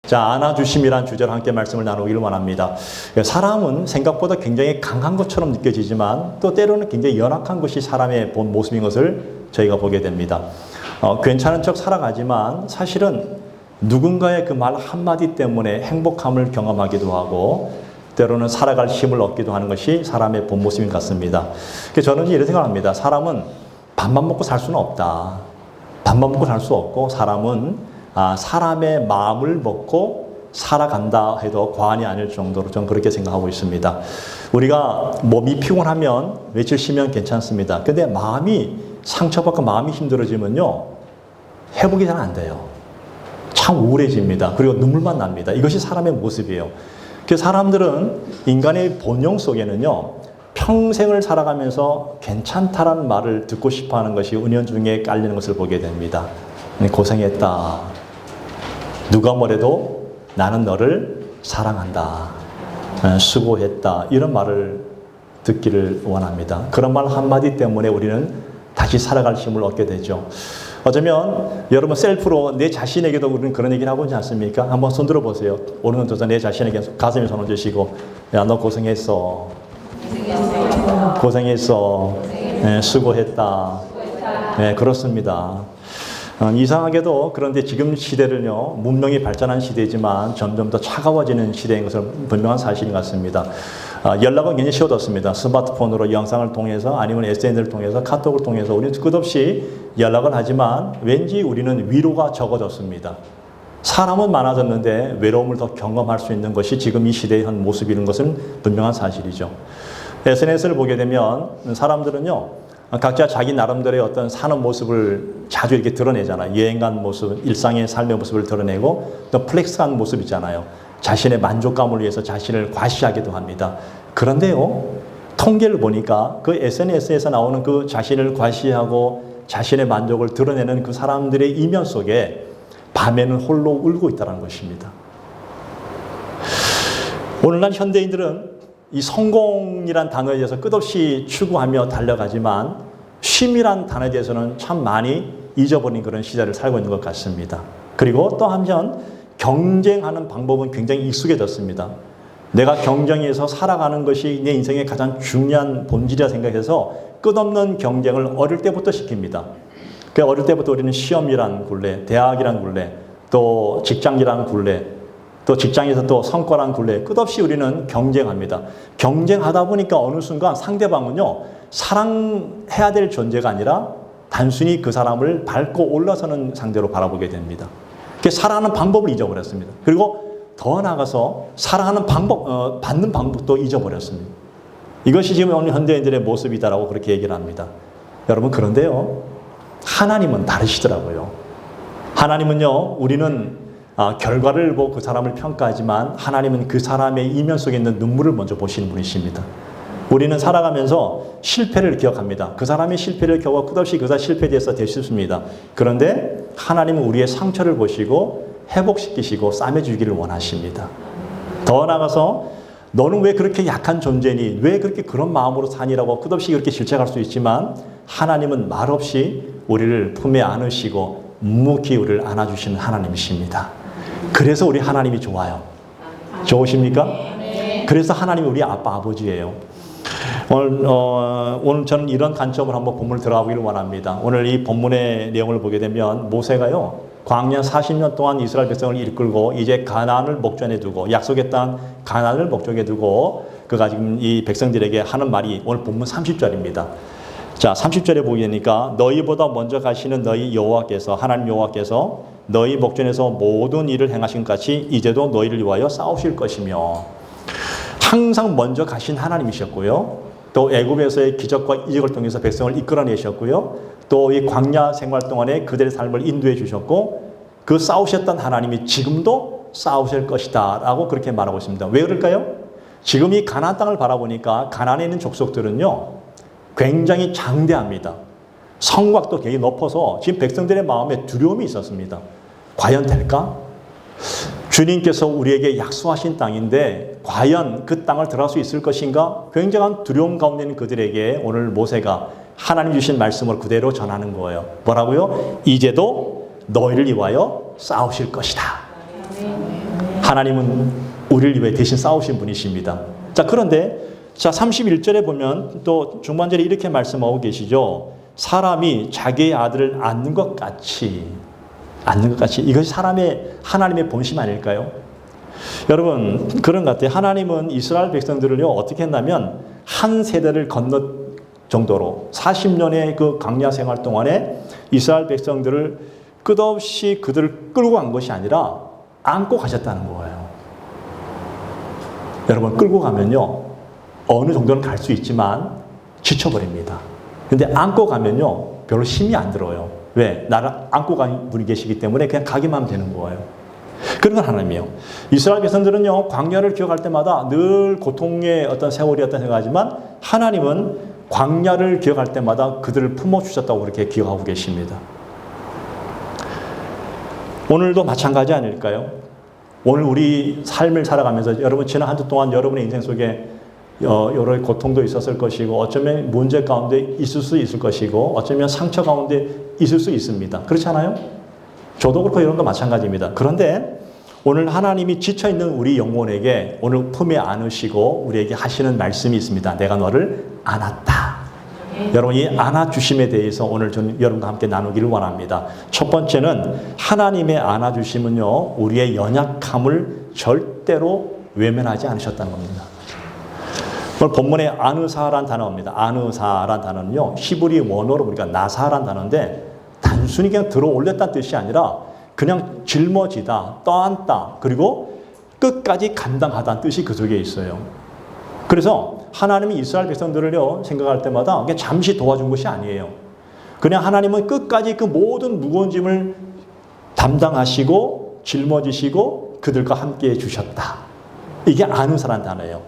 자, 안아주심이란 주제로 함께 말씀을 나누기를 원합니다. 사람은 생각보다 굉장히 강한 것처럼 느껴지지만 또 때로는 굉장히 연약한 것이 사람의 본 모습인 것을 저희가 보게 됩니다. 괜찮은 척 살아가지만 사실은 누군가의 그 말 한마디 때문에 행복함을 경험하기도 하고 때로는 살아갈 힘을 얻기도 하는 것이 사람의 본 모습인 것 같습니다. 저는 이렇게 생각합니다. 사람은 밥만 먹고 살 수는 없다. 밥만 먹고 살 수 없고 사람은 사람의 마음을 먹고 살아간다 해도 과언이 아닐 정도로 저는 그렇게 생각하고 있습니다. 우리가 몸이 피곤하면 며칠 쉬면 괜찮습니다. 근데 마음이 상처받고 마음이 힘들어지면요 회복이 잘 안 돼요. 참 우울해집니다. 그리고 눈물만 납니다. 이것이 사람의 모습이에요. 그 사람들은 인간의 본성 속에는요 평생을 살아가면서 괜찮다라는 말을 듣고 싶어하는 것이 은연중에 깔리는 것을 보게 됩니다. 고생했다. 누가 뭐래도 나는 너를 사랑한다. 수고했다. 이런 말을 듣기를 원합니다. 그런 말 한마디 때문에 우리는 다시 살아갈 힘을 얻게 되죠. 어쩌면 여러분 셀프로 내 자신에게도 우리는 그런 얘기를 하고 있지 않습니까? 한번 손 들어보세요. 오른손 내 자신에게 가슴에 손 얹으시고 야, 너 고생했어. 고생했어. 네, 수고했다. 네, 그렇습니다. 이상하게도 그런데 지금 시대를요 문명이 발전한 시대지만 점점 더 차가워지는 시대인 것은 분명한 사실인 것 같습니다. 연락은 굉장히 쉬워졌습니다. 스마트폰으로 영상을 통해서 아니면 SNS를 통해서 카톡을 통해서 우리는 끝없이 연락을 하지만 왠지 우리는 위로가 적어졌습니다. 사람은 많아졌는데 외로움을 더 경험할 수 있는 것이 지금 이 시대의 한 모습이라는 것은 분명한 사실이죠. SNS를 보게 되면 사람들은요 각자 자기 나름대로의 어떤 사는 모습을 자주 이렇게 드러내잖아요. 여행 간 모습, 일상의 삶의 모습을 드러내고 또 플렉스한 모습 있잖아요. 자신의 만족감을 위해서 자신을 과시하기도 합니다. 그런데요, 통계를 보니까 그 SNS에서 나오는 그 자신을 과시하고 자신의 만족을 드러내는 그 사람들의 이면 속에 밤에는 홀로 울고 있다는 것입니다. 오늘날 현대인들은 이 성공이란 단어에 대해서 끝없이 추구하며 달려가지만 쉼이란 단어에 대해서는 참 많이 잊어버린 그런 시대를 살고 있는 것 같습니다. 그리고 또 한편 경쟁하는 방법은 굉장히 익숙해졌습니다. 내가 경쟁에서 살아가는 것이 내 인생의 가장 중요한 본질이라 생각해서 끝없는 경쟁을 어릴 때부터 시킵니다. 어릴 때부터 우리는 시험이란 굴레, 대학이란 굴레, 또 직장이란 굴레, 또 직장에서 또 성과란 굴레 끝없이 우리는 경쟁합니다. 경쟁하다 보니까 어느 순간 상대방은요 사랑해야 될 존재가 아니라 단순히 그 사람을 밟고 올라서는 상대로 바라보게 됩니다. 사랑하는 방법을 잊어버렸습니다. 그리고 더 나아가서 사랑하는 방법, 받는 방법도 잊어버렸습니다. 이것이 지금 오늘 현대인들의 모습이다라고 그렇게 얘기를 합니다. 여러분 그런데요 하나님은 다르시더라고요. 하나님은요 우리는 결과를 보고 그 사람을 평가하지만 하나님은 그 사람의 이면 속에 있는 눈물을 먼저 보시는 분이십니다. 우리는 살아가면서 실패를 기억합니다. 그 사람의 실패를 겪어 끝없이 그 사람 실패에 대해서 되씹습니다. 그런데 하나님은 우리의 상처를 보시고 회복시키시고 싸매주기를 원하십니다. 더 나아가서 너는 왜 그렇게 약한 존재니? 왜 그렇게 그런 마음으로 사니라고 끝없이 그렇게 질책할 수 있지만 하나님은 말없이 우리를 품에 안으시고 묵묵히 우리를 안아주시는 하나님이십니다. 그래서 우리 하나님이 좋아요. 좋으십니까? 그래서 하나님이 우리 아빠 아버지예요. 오늘 저는 이런 관점으로 한번 본문을 들어가기를 원합니다. 오늘 이 본문의 내용을 보게 되면 모세가요 광야 40년 동안 이스라엘 백성을 이끌고 이제 가나안을 목전에 두고 약속의 땅 가나안을 목전에 두고 그가 지금 이 백성들에게 하는 말이 오늘 본문 30절입니다. 자, 30절에 보게 되니까 너희보다 먼저 가시는 너희 여호와께서 하나님 여호와께서 너희 목전에서 모든 일을 행하신 것 같이 이제도 너희를 위하여 싸우실 것이며 항상 먼저 가신 하나님이셨고요. 또 애굽에서의 기적과 이적을 통해서 백성을 이끌어내셨고요. 또 이 광야 생활 동안에 그들의 삶을 인도해 주셨고 그 싸우셨던 하나님이 지금도 싸우실 것이다 라고 그렇게 말하고 있습니다. 왜 그럴까요? 지금 이 가나안 땅을 바라보니까 가나안에 있는 족속들은요 굉장히 장대합니다. 성곽도 굉장히 높아서 지금 백성들의 마음에 두려움이 있었습니다. 과연 될까? 주님께서 우리에게 약속하신 땅인데 과연 그 땅을 들어갈 수 있을 것인가? 굉장한 두려움 가운데 있는 그들에게 오늘 모세가 하나님 주신 말씀을 그대로 전하는 거예요. 뭐라고요? 이제도 너희를 위하여 싸우실 것이다. 하나님은 우리를 위해 대신 싸우신 분이십니다. 자, 그런데 자, 31절에 보면 또 중반절에 이렇게 말씀하고 계시죠. 사람이 자기의 아들을 낳는 것 같이 이것이 하나님의 본심 아닐까요? 여러분, 그런 것 같아요. 하나님은 이스라엘 백성들을요, 어떻게 했냐면 한 세대를 건너 정도로 40년의 그 광야 생활 동안에 이스라엘 백성들을 끝없이 그들을 끌고 간 것이 아니라 안고 가셨다는 거예요. 여러분, 끌고 가면요, 어느 정도는 갈 수 있지만 지쳐버립니다. 근데 안고 가면요, 별로 힘이 안 들어요. 왜? 나를 안고 간 분이 계시기 때문에 그냥 가기만 하면 되는 거예요. 그런 건 하나님이에요. 이스라엘 백성들은요, 광야를 기억할 때마다 늘 고통의 어떤 세월이었다 생각하지만 하나님은 광야를 기억할 때마다 그들을 품어주셨다고 그렇게 기억하고 계십니다. 오늘도 마찬가지 아닐까요? 오늘 우리 삶을 살아가면서 여러분 지난 한 주 동안 여러분의 인생 속에 여러 고통도 있었을 것이고 어쩌면 문제 가운데 있을 수 있을 것이고 어쩌면 상처 가운데 있을 수 있습니다. 그렇지 않아요? 저도 그렇고 여러분도 마찬가지입니다. 그런데 오늘 하나님이 지쳐있는 우리 영혼에게 오늘 품에 안으시고 우리에게 하시는 말씀이 있습니다. 내가 너를 안았다. 여러분, 이 안아주심에 대해서 오늘 저는 여러분과 함께 나누기를 원합니다. 첫 번째는 하나님의 안아주심은요, 우리의 연약함을 절대로 외면하지 않으셨다는 겁니다. 오늘 본문에 아느사란 단어입니다. 아느사란 단어는요, 히브리 원어로 보니까 나사란 단어인데 단순히 그냥 들어 올렸다는 뜻이 아니라 그냥 짊어지다, 떠안다, 그리고 끝까지 감당하다는 뜻이 그 속에 있어요. 그래서 하나님이 이스라엘 백성들을요, 생각할 때마다 그냥 잠시 도와준 것이 아니에요. 그냥 하나님은 끝까지 그 모든 무거운 짐을 담당하시고 짊어지시고 그들과 함께 해주셨다. 이게 아느사란 단어예요.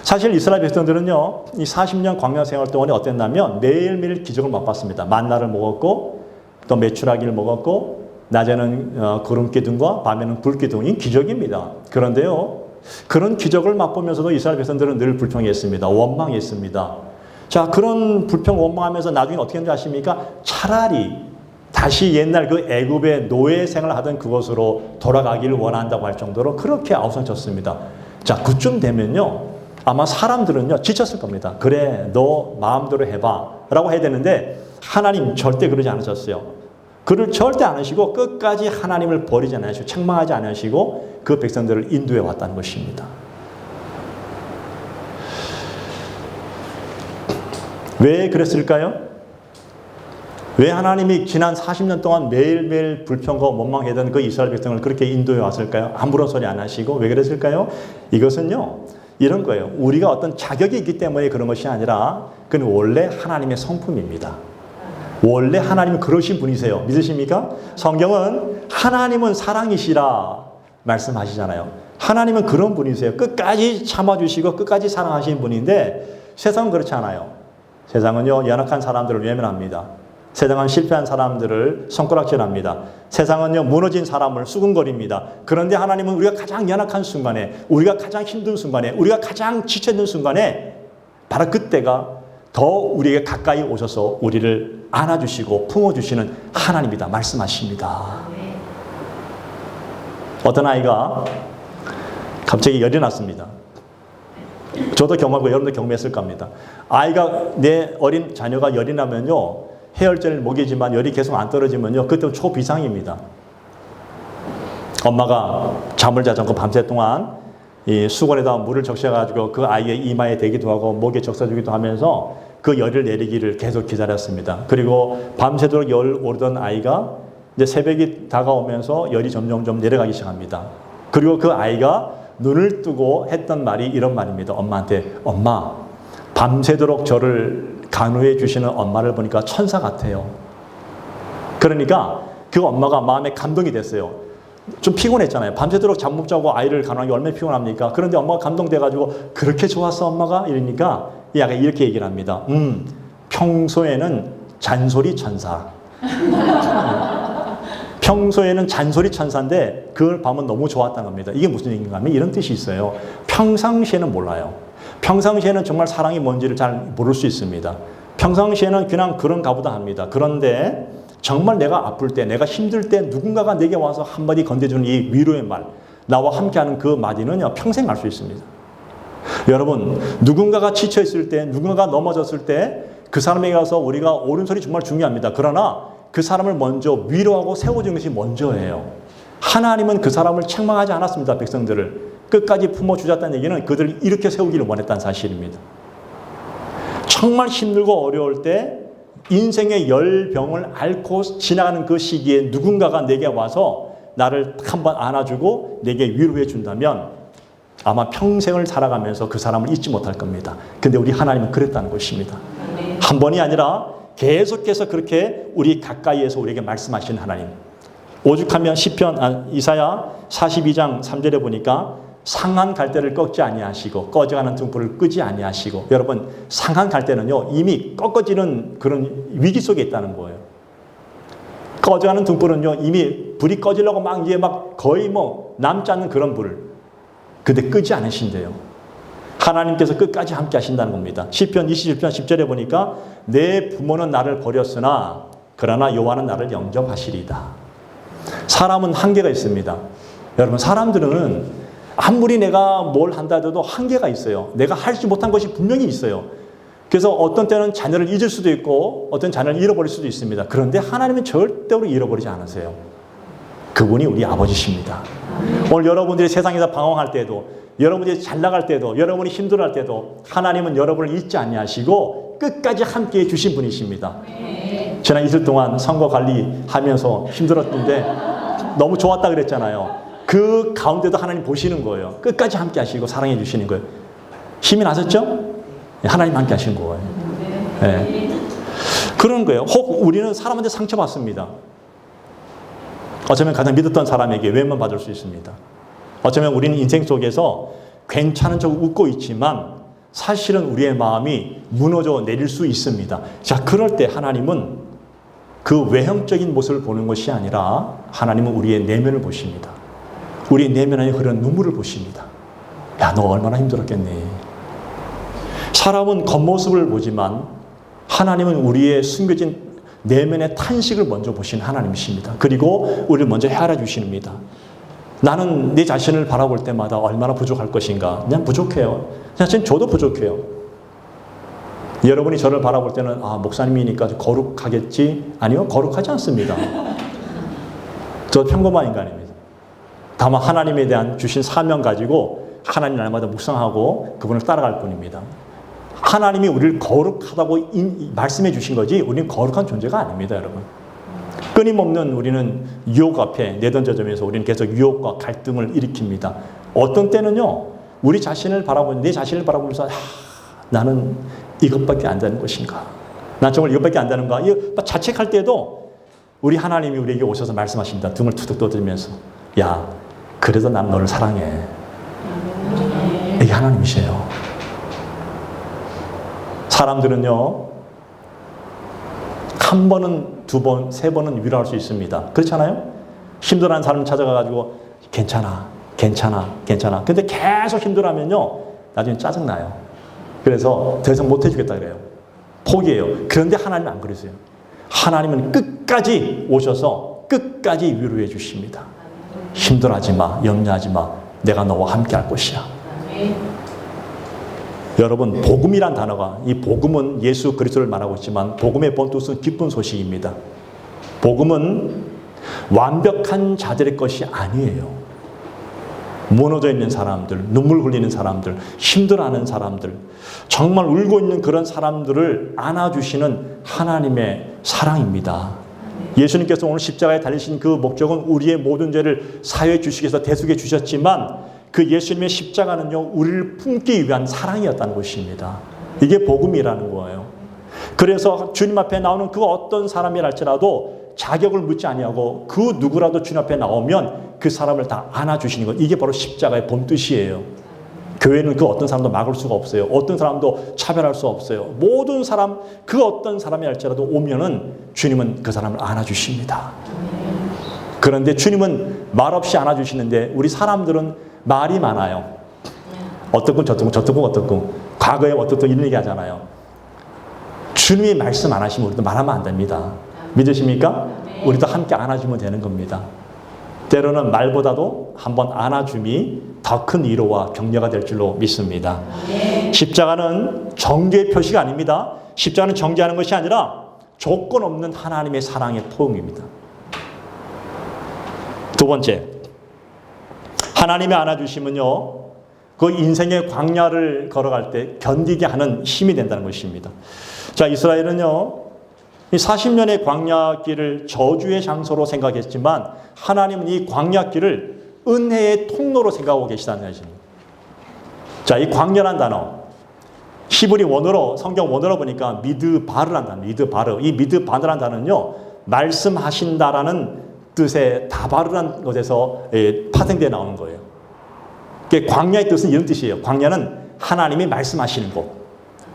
사실 이스라엘 백성들은요, 이 40년 광야 생활 동안에 어땠냐면 매일매일 기적을 맛봤습니다. 만나를 먹었고 또 메추라기를 먹었고 낮에는 구름 기둥과 밤에는 불 기둥이 기적입니다. 그런데요, 그런 기적을 맛보면서도 이스라엘 백성들은 늘 불평했습니다. 원망했습니다. 자, 그런 불평 원망하면서 나중에 어떻게 했는지 아십니까? 차라리 다시 옛날 그 애굽의 노예 생활을 하던 그곳으로 돌아가기를 원한다고 할 정도로 그렇게 아우성쳤습니다. 자, 그쯤 되면요, 아마 사람들은요, 지쳤을 겁니다. 그래, 너 마음대로 해봐 라고 해야 되는데 하나님 절대 그러지 않으셨어요. 그를 절대 안 하시고 끝까지 하나님을 버리지 않으시고 책망하지 않으시고 그 백성들을 인도해 왔다는 것입니다. 왜 그랬을까요? 왜 하나님이 지난 40년 동안 매일매일 불평과 원망하던 그 이스라엘 백성을 그렇게 인도해 왔을까요? 아무런 소리 안 하시고 왜 그랬을까요? 이것은요, 이런 거예요. 우리가 어떤 자격이 있기 때문에 그런 것이 아니라 그건 원래 하나님의 성품입니다. 원래 하나님은 그러신 분이세요. 믿으십니까? 성경은 하나님은 사랑이시라 말씀하시잖아요. 하나님은 그런 분이세요. 끝까지 참아주시고 끝까지 사랑하시는 분인데 세상은 그렇지 않아요. 세상은요, 연약한 사람들을 외면합니다. 세상은 실패한 사람들을 손가락질합니다. 세상은요, 무너진 사람을 수군거립니다. 그런데 하나님은 우리가 가장 연약한 순간에, 우리가 가장 힘든 순간에, 우리가 가장 지쳐있는 순간에 바로 그때가 더 우리에게 가까이 오셔서 우리를 안아주시고 품어주시는 하나님이다 말씀하십니다. 어떤 아이가 갑자기 열이 났습니다. 저도 경험하고 여러분도 경험했을 겁니다. 아이가, 내 어린 자녀가 열이 나면요, 해열제를 먹이지만 열이 계속 안 떨어지면요, 그때 초비상입니다. 엄마가 잠을 자지 않고 밤새 동안 이 수건에다 물을 적셔가지고 그 아이의 이마에 대기도 하고 목에 적셔주기도 하면서 그 열을 내리기를 계속 기다렸습니다. 그리고 밤새도록 열 오르던 아이가 이제 새벽이 다가오면서 열이 점점 내려가기 시작합니다. 그리고 그 아이가 눈을 뜨고 했던 말이 이런 말입니다. 엄마한테, 엄마, 밤새도록 저를 간호해 주시는 엄마를 보니까 천사 같아요. 그러니까 그 엄마가 마음에 감동이 됐어요. 좀 피곤했잖아요. 밤새도록 잠 못 자고 아이를 간호하기 얼마나 피곤합니까? 그런데 엄마가 감동돼가지고 그렇게 좋았어 엄마가? 이러니까 약간 이렇게 얘기를 합니다. 평소에는 잔소리 천사. 평소에는 잔소리 천사인데 그걸 밤은 너무 좋았다는 겁니다. 이게 무슨 얘기인가 하면 이런 뜻이 있어요. 평상시에는 몰라요. 평상시에는 정말 사랑이 뭔지를 잘 모를 수 있습니다. 평상시에는 그냥 그런가 보다 합니다. 그런데 정말 내가 아플 때, 내가 힘들 때 누군가가 내게 와서 한마디 건네주는 이 위로의 말, 나와 함께하는 그 마디는요, 평생 갈 수 있습니다. 여러분, 누군가가 지쳐있을 때, 누군가가 넘어졌을 때 그 사람에게 가서 우리가 옳은 소리 정말 중요합니다. 그러나 그 사람을 먼저 위로하고 세워주는 것이 먼저예요. 하나님은 그 사람을 책망하지 않았습니다. 백성들을 끝까지 품어주셨다는 얘기는 그들을 이렇게 세우기를 원했다는 사실입니다. 정말 힘들고 어려울 때 인생의 열병을 앓고 지나가는 그 시기에 누군가가 내게 와서 나를 한번 안아주고 내게 위로해 준다면 아마 평생을 살아가면서 그 사람을 잊지 못할 겁니다. 근데 우리 하나님은 그랬다는 것입니다. 한 번이 아니라 계속해서 그렇게 우리 가까이에서 우리에게 말씀하시는 하나님. 오죽하면 이사야 42장 3절에 보니까 상한 갈대를 꺾지 아니하시고 꺼져가는 등불을 끄지 아니하시고, 여러분 상한 갈대는요 이미 꺾어지는 그런 위기 속에 있다는 거예요. 꺼져가는 등불은요 이미 불이 꺼지려고 막 이제 막 거의 뭐 남지 않는 그런 불을, 근데 끄지 않으신대요. 하나님께서 끝까지 함께 하신다는 겁니다. 시편 27편 10절에 보니까 내 부모는 나를 버렸으나 그러나 여호와는 나를 영접하시리다. 사람은 한계가 있습니다. 여러분, 사람들은 아무리 내가 뭘 한다 해도 한계가 있어요. 내가 하지 못한 것이 분명히 있어요. 그래서 어떤 때는 자녀를 잊을 수도 있고 어떤 자녀를 잃어버릴 수도 있습니다. 그런데 하나님은 절대로 잃어버리지 않으세요. 그분이 우리 아버지십니다. 오늘 여러분들이 세상에서 방황할 때도, 여러분이 잘 나갈 때도, 여러분이 힘들어할 때도 하나님은 여러분을 잊지 아니하시고 끝까지 함께해 주신 분이십니다. 지난 이틀 동안 선거 관리하면서 힘들었는데 너무 좋았다 그랬잖아요. 그 가운데도 하나님 보시는 거예요. 끝까지 함께 하시고 사랑해 주시는 거예요. 힘이 나셨죠? 하나님 함께 하신 거예요. 네. 그런 거예요. 혹 우리는 사람한테 상처받습니다. 어쩌면 가장 믿었던 사람에게 외면 받을 수 있습니다. 어쩌면 우리는 인생 속에서 괜찮은 척 웃고 있지만 사실은 우리의 마음이 무너져 내릴 수 있습니다. 자, 그럴 때 하나님은 그 외형적인 모습을 보는 것이 아니라 하나님은 우리의 내면을 보십니다. 우리의 내면 안에 흐르는 눈물을 보십니다. 야, 너 얼마나 힘들었겠니? 사람은 겉모습을 보지만 하나님은 우리의 숨겨진 내면의 탄식을 먼저 보신 하나님이십니다. 그리고 우리를 먼저 헤아려 주십니다. 나는 내 자신을 바라볼 때마다 얼마나 부족할 것인가. 그냥 부족해요. 사실 저도 부족해요. 여러분이 저를 바라볼 때는 목사님이니까 거룩하겠지? 아니요, 거룩하지 않습니다. 저 평범한 인간입니다. 다만 하나님에 대한 주신 사명 가지고 하나님 날마다 묵상하고 그분을 따라갈 뿐입니다. 하나님이 우리를 거룩하다고 말씀해 주신 거지 우리는 거룩한 존재가 아닙니다, 여러분. 끊임없는 우리는 유혹 앞에 내던져지면서 우리는 계속 유혹과 갈등을 일으킵니다. 어떤 때는요, 우리 자신을 내 자신을 바라보면서 나는 이것밖에 안 되는 것인가? 난 정말 이것밖에 안 되는가? 이거 자책할 때도 우리 하나님이 우리에게 오셔서 말씀하십니다. 등을 툭툭 떠들면서 야, 그래도 난 너를 사랑해. 이게 하나님이세요. 사람들은요, 한 번은, 두 번, 세 번은 위로할 수 있습니다. 그렇잖아요? 힘들어하는 사람 찾아가가지고 괜찮아, 괜찮아, 괜찮아. 근데 계속 힘들어하면요, 나중에 짜증나요. 그래서 더 이상 못 해주겠다 그래요. 포기해요. 그런데 하나님은 안 그러세요. 하나님은 끝까지 오셔서 끝까지 위로해 주십니다. 힘들어하지 마, 염려하지 마. 내가 너와 함께 할 것이야. 여러분, 복음이란 단어가, 이 복음은 예수 그리스도를 말하고 있지만 복음의 본뜻은 기쁜 소식입니다. 복음은 완벽한 자들의 것이 아니에요. 무너져 있는 사람들, 눈물 흘리는 사람들, 힘들어하는 사람들, 정말 울고 있는 그런 사람들을 안아주시는 하나님의 사랑입니다. 예수님께서 오늘 십자가에 달리신 그 목적은 우리의 모든 죄를 사해해 주시기 위해서 대속해 주셨지만 그 예수님의 십자가는요, 우리를 품기 위한 사랑이었다는 것입니다. 이게 복음이라는 거예요. 그래서 주님 앞에 나오는 그 어떤 사람이랄지라도 자격을 묻지 아니하고 그 누구라도 주님 앞에 나오면 그 사람을 다 안아주시는 것, 이게 바로 십자가의 본뜻이에요. 교회는 그 어떤 사람도 막을 수가 없어요. 어떤 사람도 차별할 수 없어요. 모든 사람, 그 어떤 사람이랄지라도 오면은 주님은 그 사람을 안아주십니다. 그런데 주님은 말없이 안아주시는데 우리 사람들은 말이 많아요. 어떻군 저떻군 저떻군 어떻군, 과거에 어떻든 이런 얘기 하잖아요. 주님이 말씀 안 하시면 우리도 말하면 안 됩니다. 믿으십니까? 우리도 함께 안아주면 되는 겁니다. 때로는 말보다도 한번 안아줌이 더 큰 위로와 격려가 될 줄로 믿습니다. 십자가는 정죄의 표시가 아닙니다. 십자가는 정죄하는 것이 아니라 조건 없는 하나님의 사랑의 포용입니다. 두 번째, 하나님의 안아주심은요, 그 인생의 광야를 걸어갈 때 견디게 하는 힘이 된다는 것입니다. 자, 이스라엘은요, 이 40년의 광야길을 저주의 장소로 생각했지만 하나님은 이 광야길을 은혜의 통로로 생각하고 계시다는 것입니다. 자, 이 광야란 단어, 히브리 원어로, 성경 원어로 보니까 미드바르란 단어, 미드바르. 이 미드바르란 단어는요, 말씀하신다라는 뜻의 다바르란 것에서 파생되어 나오는 거예요. 광야의 뜻은 이런 뜻이에요. 광야는 하나님이 말씀하시는 곳.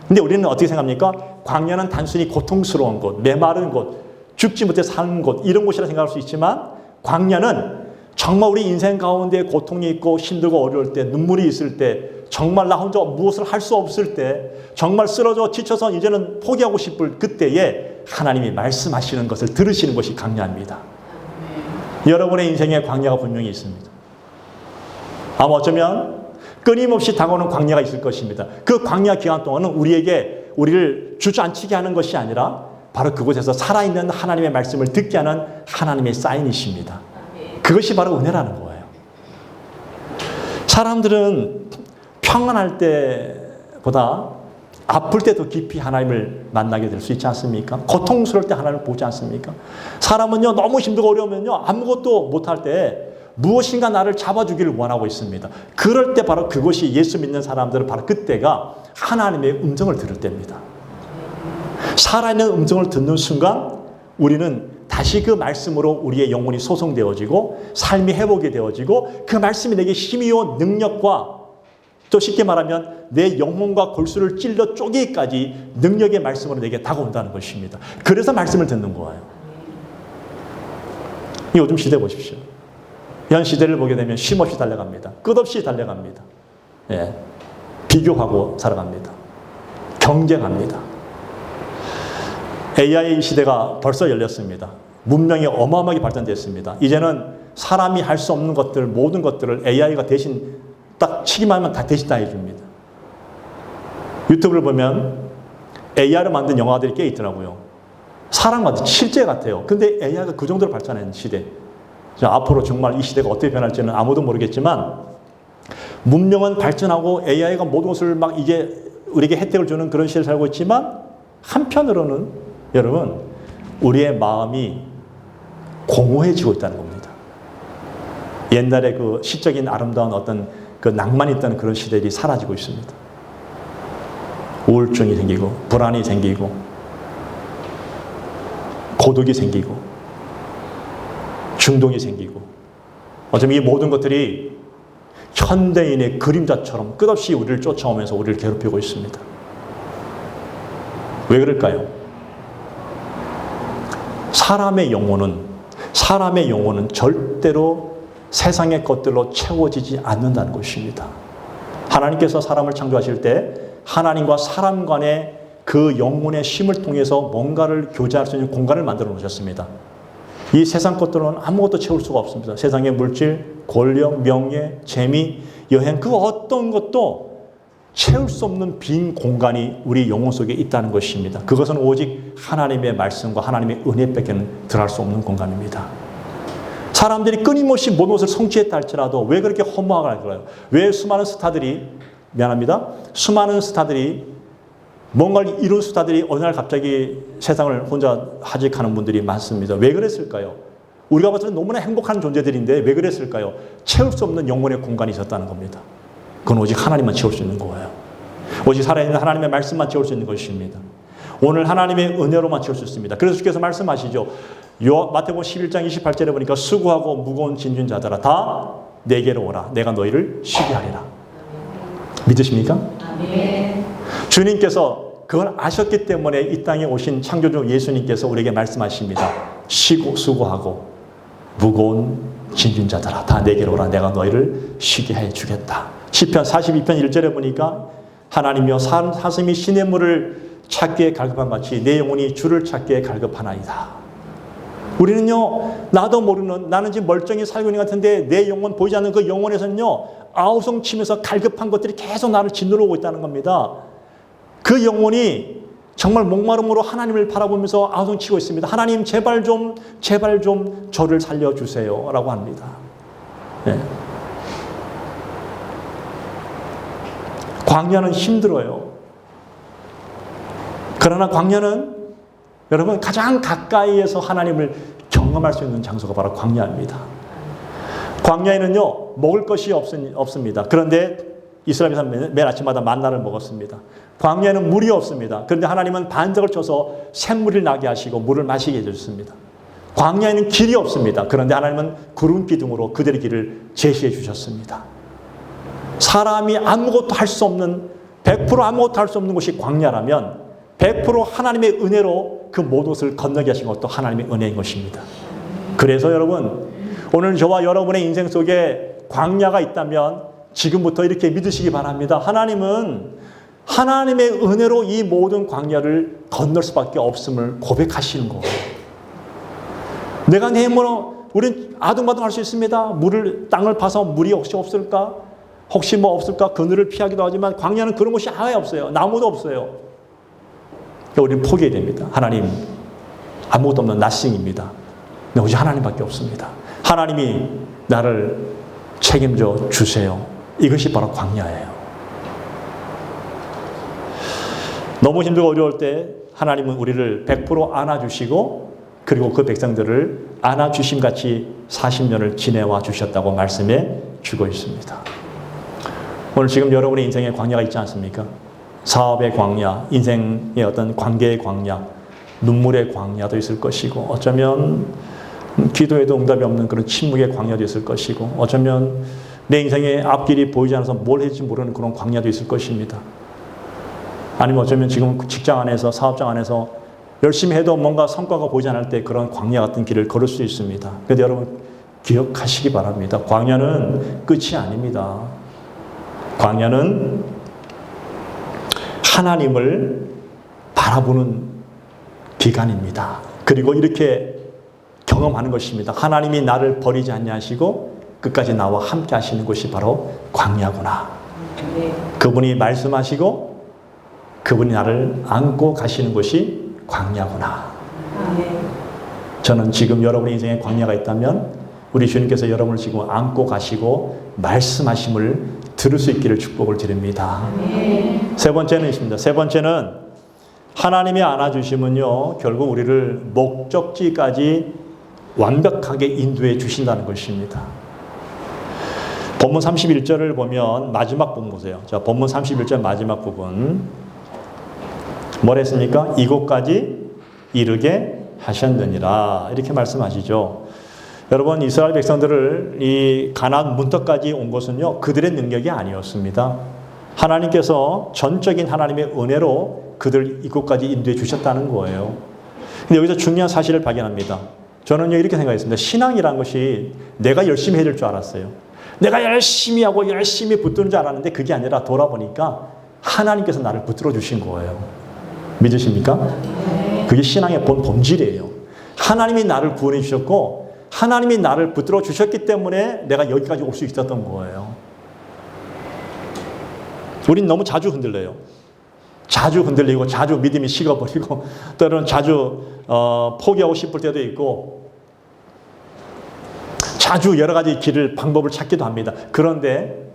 근데 우리는 어떻게 생각합니까? 광야는 단순히 고통스러운 곳, 메마른 곳, 죽지 못해 사는 곳, 이런 곳이라 생각할 수 있지만 광야는 정말 우리 인생 가운데 고통이 있고 힘들고 어려울 때, 눈물이 있을 때, 정말 나 혼자 무엇을 할 수 없을 때, 정말 쓰러져 지쳐서 이제는 포기하고 싶을 그때에 하나님이 말씀하시는 것을 들으시는 것이 광야입니다. 여러분의 인생에 광야가 분명히 있습니다. 아마 어쩌면 끊임없이 다가오는 광야가 있을 것입니다. 그 광야 기간 동안은 우리를 주저앉히게 하는 것이 아니라 바로 그곳에서 살아있는 하나님의 말씀을 듣게 하는 하나님의 사인이십니다. 그것이 바로 은혜라는 거예요. 사람들은 평안할 때보다 아플 때 더 깊이 하나님을 만나게 될 수 있지 않습니까? 고통스러울 때 하나님을 보지 않습니까? 사람은요, 너무 힘들고 어려우면요, 아무것도 못할 때 무엇인가 나를 잡아주기를 원하고 있습니다. 그럴 때 바로 그것이 예수 믿는 사람들은 바로 그때가 하나님의 음성을 들을 때입니다. 살아있는 음성을 듣는 순간 우리는 다시 그 말씀으로 우리의 영혼이 소성되어지고 삶이 회복이 되어지고 그 말씀이 내게 힘이요 능력과 또 쉽게 말하면 내 영혼과 골수를 찔러 쪼개기까지 능력의 말씀으로 내게 다가온다는 것입니다. 그래서 말씀을 듣는 거예요. 요즘 시대 보십시오. 현 시대를 보게 되면 쉼없이 달려갑니다. 끝없이 달려갑니다. 예. 비교하고 살아갑니다. 경쟁합니다. AI 시대가 벌써 열렸습니다. 문명이 어마어마하게 발전됐습니다. 이제는 사람이 할 수 없는 것들, 모든 것들을 AI가 대신 딱 치기만 하면 다 대신 다 해줍니다. 유튜브를 보면 AI로 만든 영화들이 꽤 있더라고요. 사람 같은 실제 같아요. 근데 AI가 그 정도로 발전한 시대. 자, 앞으로 정말 이 시대가 어떻게 변할지는 아무도 모르겠지만 문명은 발전하고 AI가 모든 것을 막 이제 우리에게 혜택을 주는 그런 시대를 살고 있지만 한편으로는 여러분 우리의 마음이 공허해지고 있다는 겁니다. 옛날에 그 시적인 아름다운 어떤 그 낭만이 있다는 그런 시대들이 사라지고 있습니다. 우울증이 생기고 불안이 생기고 고독이 생기고 중독이 생기고 어쩌면 이 모든 것들이 현대인의 그림자처럼 끝없이 우리를 쫓아오면서 우리를 괴롭히고 있습니다. 왜 그럴까요? 사람의 영혼은 절대로 세상의 것들로 채워지지 않는다는 것입니다. 하나님께서 사람을 창조하실 때 하나님과 사람 간의 그 영혼의 쉼을 통해서 뭔가를 교제할 수 있는 공간을 만들어 놓으셨습니다. 이 세상 것들은 아무것도 채울 수가 없습니다. 세상의 물질, 권력, 명예, 재미, 여행 그 어떤 것도 채울 수 없는 빈 공간이 우리 영혼 속에 있다는 것입니다. 그것은 오직 하나님의 말씀과 하나님의 은혜밖에는 들어갈 수 없는 공간입니다. 사람들이 끊임없이 모든 것을 성취했다 할지라도 왜 그렇게 허무하게 할까요? 왜 수많은 스타들이 뭔가를 이룬 스타들이 어느 날 갑자기 세상을 혼자 하직하는 분들이 많습니다. 왜 그랬을까요? 우리가 봤을 때 너무나 행복한 존재들인데 왜 그랬을까요? 채울 수 없는 영혼의 공간이 있었다는 겁니다. 그건 오직 하나님만 채울 수 있는 거예요. 오직 살아있는 하나님의 말씀만 채울 수 있는 것입니다. 오늘 하나님의 은혜로만 채울 수 있습니다. 그래서 주께서 말씀하시죠. 마태복음 11장 28절에 보니까 수고하고 무거운 짐진 자들아 다 내게로 오라. 내가 너희를 쉬게 하리라. 믿으십니까? 아멘. 주님께서 그걸 아셨기 때문에 이 땅에 오신 창조주 예수님께서 우리에게 말씀하십니다. 쉬고 수고하고 무거운 짐진 자들아 다 내게로 오라. 내가 너희를 쉬게 해주겠다. 시편 42편 1절에 보니까 하나님이여 사슴이 시냇물을 찾기에 갈급한 같이 내 영혼이 주를 찾기에 갈급하나이다. 우리는요, 나도 모르는, 나는 지금 멀쩡히 살고 있는 것 같은데 내 영혼, 보이지 않는 그 영혼에서는요, 아우성치면서 갈급한 것들이 계속 나를 짓누르고 있다는 겁니다. 그 영혼이 정말 목마름으로 하나님을 바라보면서 아우성치고 있습니다. 하나님 제발 좀 저를 살려주세요 라고 합니다. 네. 광야는 힘들어요. 그러나 광야는 여러분 가장 가까이에서 하나님을 경험할 수 있는 장소가 바로 광야입니다. 광야에는요, 먹을 것이 없습니다. 그런데 이스라엘에서는 매일 아침마다 만나를 먹었습니다. 광야에는 물이 없습니다. 그런데 하나님은 반석을 쳐서 샘물을 나게 하시고 물을 마시게 해주셨습니다. 광야에는 길이 없습니다. 그런데 하나님은 구름 기둥으로 그들의 길을 제시해 주셨습니다. 사람이 아무것도 할 수 없는, 100% 아무것도 할 수 없는 곳이 광야라면 100% 하나님의 은혜로 그 모든 것을 건너게 하신 것도 하나님의 은혜인 것입니다. 그래서 여러분, 오늘 저와 여러분의 인생 속에 광야가 있다면 지금부터 이렇게 믿으시기 바랍니다. 하나님은 하나님의 은혜로 이 모든 광야를 건널 수밖에 없음을 고백하시는 거예요. 내가 내 힘으로, 우린 아둥바둥 할 수 있습니다. 땅을 파서 물이 혹시 없을까? 혹시 뭐 없을까? 그늘을 피하기도 하지만 광야는 그런 곳이 아예 없어요. 나무도 없어요. 우리는 포기해야 됩니다. 하나님, 아무것도 없는 나싱입니다. 오직 하나님밖에 없습니다. 하나님이 나를 책임져 주세요. 이것이 바로 광야예요. 너무 힘들고 어려울 때 하나님은 우리를 100% 안아주시고 그리고 그 백성들을 안아주심같이 40년을 지내와 주셨다고 말씀해 주고 있습니다. 오늘 지금 여러분의 인생에 광야가 있지 않습니까? 사업의 광야, 인생의 어떤 관계의 광야, 눈물의 광야도 있을 것이고 어쩌면 기도에도 응답이 없는 그런 침묵의 광야도 있을 것이고 어쩌면 내 인생의 앞길이 보이지 않아서 뭘 해야 될지 모르는 그런 광야도 있을 것입니다. 아니면 어쩌면 지금 직장 안에서, 사업장 안에서 열심히 해도 뭔가 성과가 보이지 않을 때 그런 광야 같은 길을 걸을 수 있습니다. 그런데 여러분 기억하시기 바랍니다. 광야는 끝이 아닙니다. 광야는 하나님을 바라보는 기간입니다. 그리고 이렇게 경험하는 것입니다. 하나님이 나를 버리지 아니하시고 끝까지 나와 함께 하시는 것이 바로 광야구나. 그분이 말씀하시고 그분이 나를 안고 가시는 것이 광야구나. 저는 지금 여러분의 인생에 광야가 있다면 우리 주님께서 여러분을 지금 안고 가시고 말씀하심을 들을 수 있기를 축복을 드립니다. 세 번째는 있습니다. 세 번째는 하나님이 안아주심은요, 결국 우리를 목적지까지 완벽하게 인도해 주신다는 것입니다. 본문 31절을 보면 마지막 부분 보세요. 자, 본문 31절 마지막 부분. 뭐라 했습니까? 이곳까지 이르게 하셨느니라. 이렇게 말씀하시죠. 여러분, 이스라엘 백성들을 이 가나안 문턱까지 온 것은요, 그들의 능력이 아니었습니다. 하나님께서 전적인 하나님의 은혜로 그들을 이곳까지 인도해 주셨다는 거예요. 근데 여기서 중요한 사실을 발견합니다. 저는요, 이렇게 생각했습니다. 신앙이란 것이 내가 열심히 해야 될 줄 알았어요. 내가 열심히 하고 열심히 붙드는 줄 알았는데 그게 아니라 돌아보니까 하나님께서 나를 붙들어 주신 거예요. 믿으십니까? 그게 신앙의 본질이에요. 하나님이 나를 구원해 주셨고 하나님이 나를 붙들어 주셨기 때문에 내가 여기까지 올 수 있었던 거예요. 우린 너무 자주 흔들려요. 자주 흔들리고 자주 믿음이 식어버리고 때로는 자주 포기하고 싶을 때도 있고 자주 여러 가지 길을 방법을 찾기도 합니다. 그런데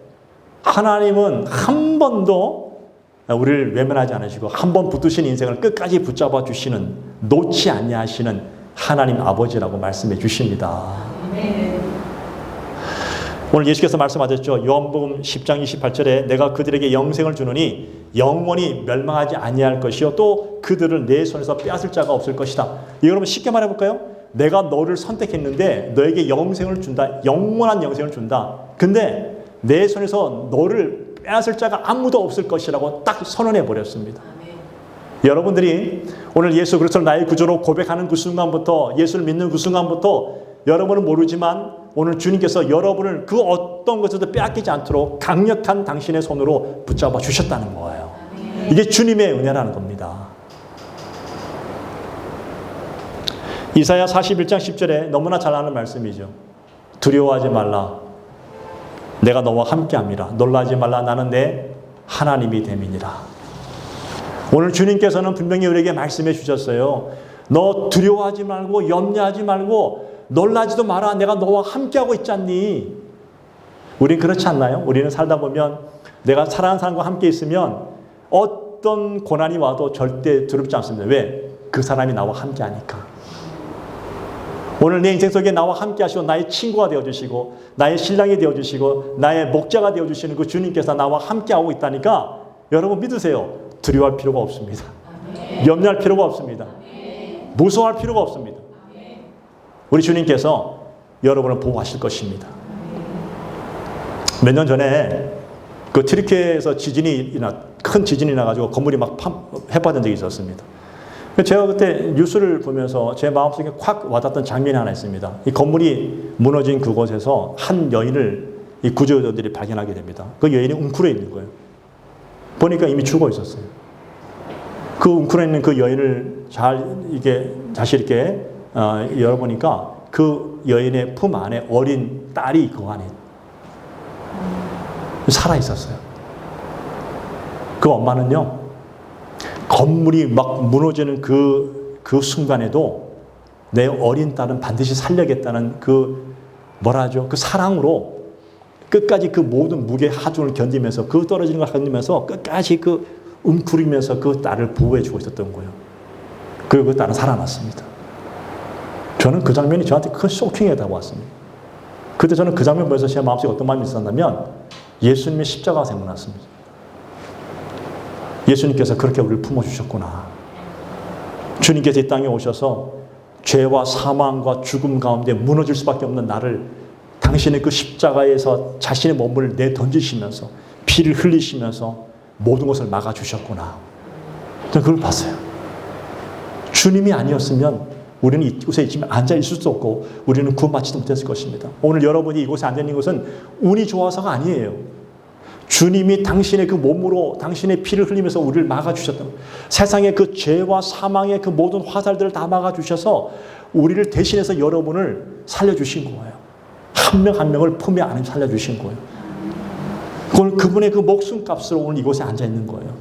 하나님은 한 번도 우리를 외면하지 않으시고 한 번 붙드신 인생을 끝까지 붙잡아 주시는, 놓지 아니하시는 하나님 아버지라고 말씀해 주십니다. 오늘 예수께서 말씀하셨죠. 요한복음 10장 28절에 내가 그들에게 영생을 주느니 영원히 멸망하지 아니할 것이요 또 그들을 내 손에서 빼앗을 자가 없을 것이다. 여러분 쉽게 말해볼까요? 내가 너를 선택했는데 너에게 영생을 준다. 영원한 영생을 준다. 근데 내 손에서 너를 빼앗을 자가 아무도 없을 것이라고 딱 선언해 버렸습니다. 여러분들이 오늘 예수 그리스도를 나의 구주로 고백하는 그 순간부터, 예수를 믿는 그 순간부터 여러분은 모르지만 오늘 주님께서 여러분을 그 어떤 것에도 빼앗기지 않도록 강력한 당신의 손으로 붙잡아 주셨다는 거예요. 이게 주님의 은혜라는 겁니다. 이사야 41장 10절에 너무나 잘 아는 말씀이죠. 두려워하지 말라. 내가 너와 함께함이라. 놀라지 말라. 나는 내 하나님이 됨이니라. 오늘 주님께서는 분명히 우리에게 말씀해 주셨어요. 너 두려워하지 말고 염려하지 말고 놀라지도 마라. 내가 너와 함께하고 있지 않니? 우린 그렇지 않나요? 우리는 살다 보면 내가 사랑하는 사람과 함께 있으면 어떤 고난이 와도 절대 두렵지 않습니다. 왜? 그 사람이 나와 함께 하니까. 오늘 내 인생 속에 나와 함께 하시고 나의 친구가 되어주시고 나의 신랑이 되어주시고 나의 목자가 되어주시는 그 주님께서 나와 함께 하고 있다니까 여러분 믿으세요. 두려워할 필요가 없습니다. 염려할 필요가 없습니다. 무서워할 필요가 없습니다. 우리 주님께서 여러분을 보호하실 것입니다. 몇 년 전에 그 트리케에서 큰 지진이 나가지고 건물이 막 해파된 적이 있었습니다. 제가 그때 뉴스를 보면서 제 마음속에 콱 와닿던 장면이 하나 있습니다. 이 건물이 무너진 그곳에서 한 여인을 이 구조요원들이 발견하게 됩니다. 그 여인이 웅크려 있는 거예요. 보니까 이미 죽어 있었어요. 그 웅크려 있는 그 여인을 다시 이렇게 열어보니까 그 여인의 품 안에 어린 딸이 그 안에 살아 있었어요. 그 엄마는요, 건물이 막 무너지는 그 순간에도 내 어린 딸은 반드시 살려야겠다는 그 사랑으로 끝까지 그 모든 무게 하중을 견디면서 그 떨어지는 걸 견디면서 끝까지 그 웅크리면서 그 딸을 보호해주고 있었던 거예요. 그리고 그 딸은 살아났습니다. 저는 그 장면이 저한테 큰 쇼킹에 다가왔습니다. 그때 저는 그 장면 보면서 제 마음속에 어떤 마음이 있었냐면 예수님의 십자가가 생각났습니다. 예수님께서 그렇게 우리를 품어주셨구나. 주님께서 이 땅에 오셔서 죄와 사망과 죽음 가운데 무너질 수밖에 없는 나를 당신의 그 십자가에서 자신의 몸을 내던지시면서 피를 흘리시면서 모든 것을 막아주셨구나. 저는 그걸 봤어요. 주님이 아니었으면 우리는 이곳에 앉아 있을 수 없고 우리는 구원받지도 못했을 것입니다. 오늘 여러분이 이곳에 앉아 있는 것은 운이 좋아서가 아니에요. 주님이 당신의 그 몸으로 당신의 피를 흘리면서 우리를 막아주셨던 거예요. 세상의 그 죄와 사망의 그 모든 화살들을 다 막아주셔서 우리를 대신해서 여러분을 살려주신 거예요. 한 명 한 명을 품에 안에 살려주신 거예요. 그분의 그 목숨값으로 오늘 이곳에 앉아 있는 거예요.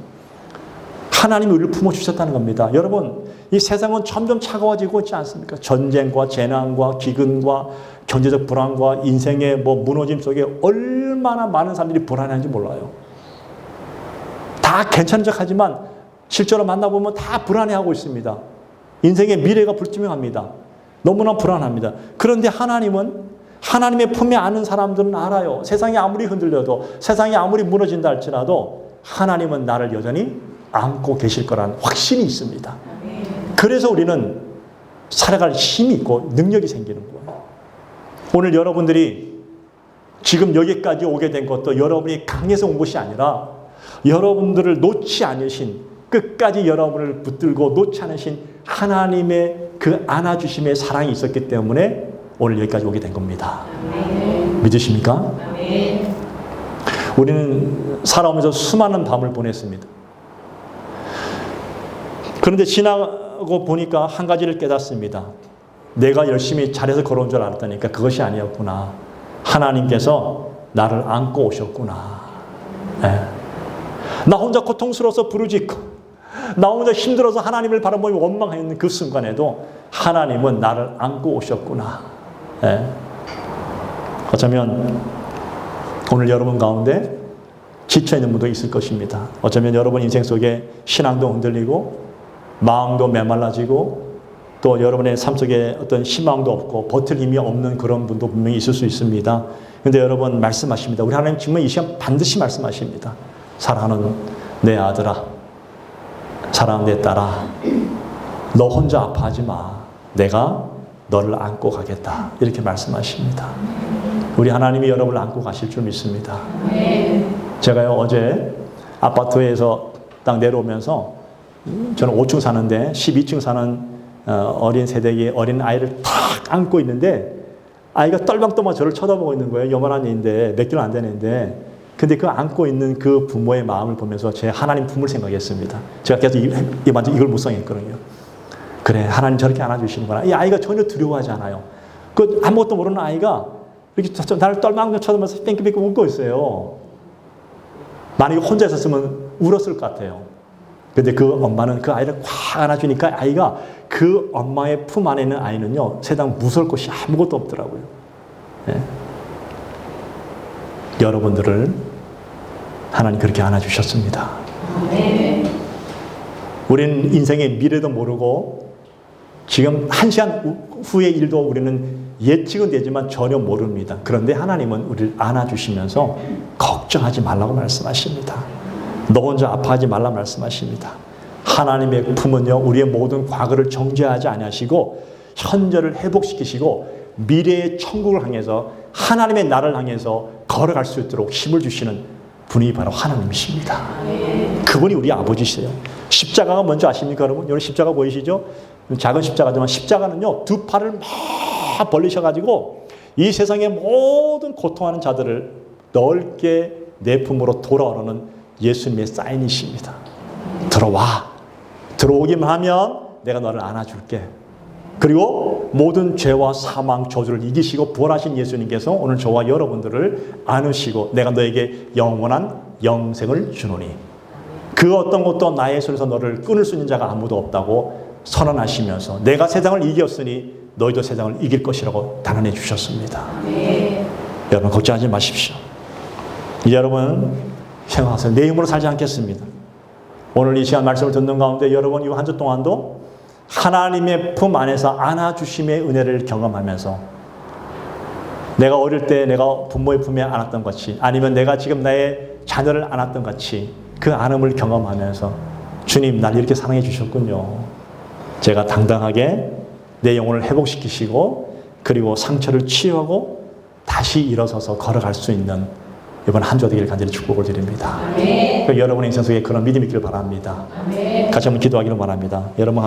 하나님이 우리를 품어주셨다는 겁니다. 여러분, 이 세상은 점점 차가워지고 있지 않습니까? 전쟁과 재난과 기근과 경제적 불안과 인생의 무너짐 속에 얼마나 많은 사람들이 불안한지 몰라요. 다 괜찮은 척 하지만 실제로 만나보면 다 불안해하고 있습니다. 인생의 미래가 불투명합니다. 너무나 불안합니다. 그런데 하나님의 품에 안은 사람들은 알아요. 세상이 아무리 흔들려도 세상이 아무리 무너진다 할지라도 하나님은 나를 여전히 안고 계실 거라는 확신이 있습니다. 그래서 우리는 살아갈 힘이 있고 능력이 생기는 거예요. 오늘 여러분들이 지금 여기까지 오게 된 것도 여러분이 강해서 온 것이 아니라 여러분들을 놓지 않으신, 끝까지 여러분을 붙들고 놓지 않으신 하나님의 그 안아주심의 사랑이 있었기 때문에 오늘 여기까지 오게 된 겁니다. 믿으십니까? 우리는 살아오면서 수많은 밤을 보냈습니다. 그런데 지나고 보니까 한 가지를 깨닫습니다. 내가 열심히 잘해서 걸어온 줄 알았다니까 그것이 아니었구나. 하나님께서 나를 안고 오셨구나. 네. 나 혼자 고통스러워서 부르짖고 나 혼자 힘들어서 하나님을 바라보며 원망하는 그 순간에도 하나님은 나를 안고 오셨구나. 네. 어쩌면 오늘 여러분 가운데 지쳐있는 분도 있을 것입니다. 어쩌면 여러분 인생 속에 신앙도 흔들리고 마음도 메말라지고 또 여러분의 삶 속에 어떤 희망도 없고 버틸 힘이 없는 그런 분도 분명히 있을 수 있습니다. 그런데 여러분 말씀하십니다. 우리 하나님 정말 이 시간 반드시 말씀하십니다. 사랑하는 내 아들아, 사랑하는 내 딸아, 너 혼자 아파하지 마. 내가 너를 안고 가겠다. 이렇게 말씀하십니다. 우리 하나님이 여러분을 안고 가실 줄 믿습니다. 제가요 어제 아파트에서 딱 내려오면서 저는 5층 사는데 12층 사는 어린 세대의 어린 아이를 탁 안고 있는데 아이가 떨방떠방 저를 쳐다보고 있는 거예요. 요만한 애인데 몇 킬로 안 되는 애인데 근데 그 안고 있는 그 부모의 마음을 보면서 제 하나님 품을 생각했습니다. 제가 계속 이걸 묵상했거든요. 그래, 하나님 저렇게 안아주시는구나. 이 아이가 전혀 두려워하지 않아요. 그 아무것도 모르는 아이가 이렇게 나를 떨망 쳐다보면서 뺑뺑뺑 웃고 있어요. 만약에 혼자 있었으면 울었을 것 같아요. 근데 그 엄마는 그 아이를 꽉 안아주니까 아이가 그 엄마의 품 안에 있는 아이는요, 세상 무서울 것이 아무것도 없더라고요. 예? 여러분들을 하나님 그렇게 안아주셨습니다. 네. 우리는 인생의 미래도 모르고 지금 한 시간 후의 일도 우리는 예측은 되지만 전혀 모릅니다. 그런데 하나님은 우리를 안아주시면서 걱정하지 말라고 말씀하십니다. 너 혼자 아파하지 말라고 말씀하십니다. 하나님의 품은요, 우리의 모든 과거를 정죄하지 아니하시고 현재를 회복시키시고 미래의 천국을 향해서 하나님의 나라를 향해서 걸어갈 수 있도록 힘을 주시는 분이 바로 하나님이십니다. 그분이 우리 아버지세요. 십자가가 뭔지 아십니까, 여러분? 여러분 십자가 보이시죠? 작은 십자가지만 십자가는요, 두 팔을 막 벌리셔가지고 이 세상의 모든 고통하는 자들을 넓게 내 품으로 돌아오는 예수님의 사인이십니다. 들어와. 들어오기만 하면 내가 너를 안아줄게. 그리고 모든 죄와 사망, 저주를 이기시고 부활하신 예수님께서 오늘 저와 여러분들을 안으시고 내가 너에게 영원한 영생을 주노니 그 어떤 것도 나의 손에서 너를 끊을 수 있는 자가 아무도 없다고 선언하시면서 내가 세상을 이겼으니 너희도 세상을 이길 것이라고 단언해 주셨습니다. 네. 여러분 걱정하지 마십시오. 여러분 생각하세요. 내 힘으로 살지 않겠습니다. 오늘 이 시간 말씀을 듣는 가운데 여러분 이 한 주 동안도 하나님의 품 안에서 안아주심의 은혜를 경험하면서 내가 어릴 때 내가 부모의 품에 안았던 같이 아니면 내가 지금 나의 자녀를 안았던 같이 그 안음을 경험하면서 주님 날 이렇게 사랑해 주셨군요. 제가 당당하게 내 영혼을 회복시키시고 그리고 상처를 치유하고 다시 일어서서 걸어갈 수 있는 이번 한 주 되기를 간절히 축복을 드립니다. 아멘. 여러분의 인생 속에 그런 믿음이 있기를 바랍니다. 아멘. 같이 한번 기도하기를 바랍니다. 여러분